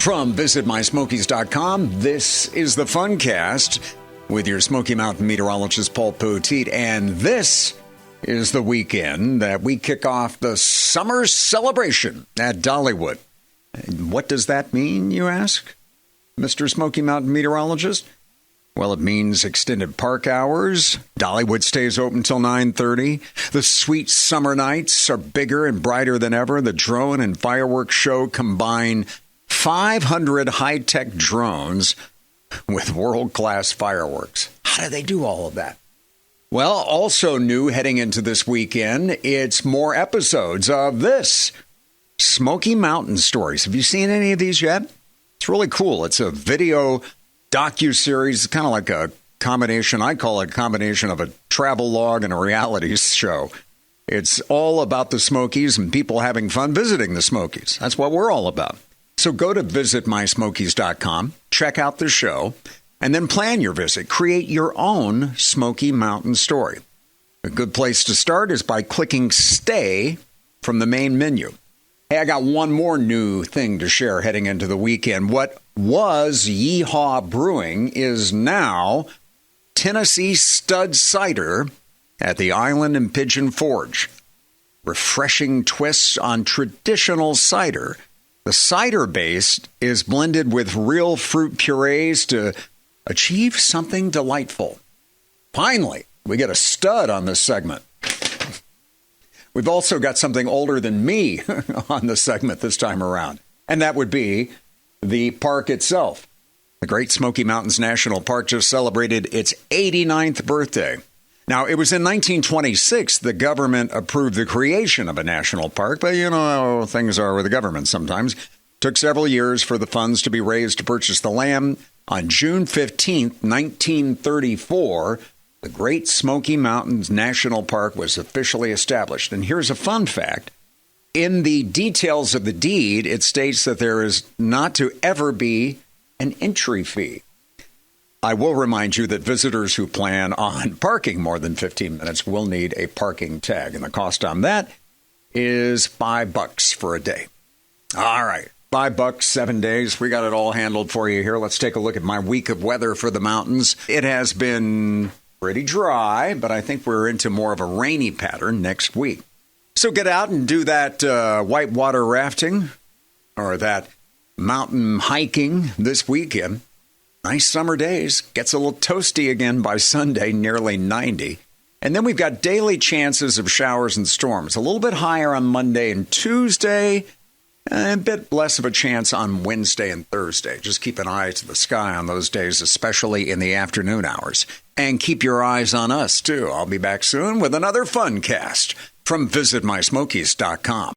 From visitmysmokies.com, this is the Funcast with your Smoky Mountain meteorologist, Paul Poteet. And this is the weekend that we kick off the summer celebration at Dollywood. And what does that mean, you ask, Mr. Smoky Mountain meteorologist? Well, it means extended park hours. Dollywood stays open till 9:30. The sweet summer nights are bigger and brighter than ever. The drone and fireworks show combine 500 high-tech drones with world-class fireworks. How do they do all of that? Well, also new heading into this weekend, it's more episodes of this Smoky Mountain Stories. Have you seen any of these yet? It's really cool. It's a video docuseries, kind of like a combination, I call it a combination of a travel log and a reality show. It's all about the Smokies and people having fun visiting the Smokies. That's what we're all about. So go to visitmysmokies.com, check out the show, and then plan your visit. Create your own Smoky Mountain story. A good place to start is by clicking Stay from the main menu. Hey, I got one more new thing to share heading into the weekend. What was Yeehaw Brewing is now Tennessee Stud Cider at the Island and Pigeon Forge. Refreshing twists on traditional cider. The cider base is blended with real fruit purees to achieve something delightful. Finally, we get a stud on this segment. We've also got something older than me on the segment this time around, and that would be the park itself. The Great Smoky Mountains National Park just celebrated its 89th birthday. Now, it was in 1926 the government approved the creation of a national park, but you know how things are with the government sometimes. It took several years for the funds to be raised to purchase the land. On June 15th, 1934, the Great Smoky Mountains National Park was officially established. And here's a fun fact. In the details of the deed, it states that there is not to ever be an entry fee. I will remind you that visitors who plan on parking more than 15 minutes will need a parking tag, and the cost on that is $5 for a day. All right, $5, 7 days. We got it all handled for you here. Let's take a look at my week of weather for the mountains. It has been pretty dry, but I think we're into more of a rainy pattern next week. So get out and do that whitewater rafting or that mountain hiking this weekend. Nice summer days. Gets a little toasty again by Sunday, nearly 90. And then we've got daily chances of showers and storms. A little bit higher on Monday and Tuesday, and a bit less of a chance on Wednesday and Thursday. Just keep an eye to the sky on those days, especially in the afternoon hours. And keep your eyes on us, too. I'll be back soon with another Funcast from visitmysmokies.com.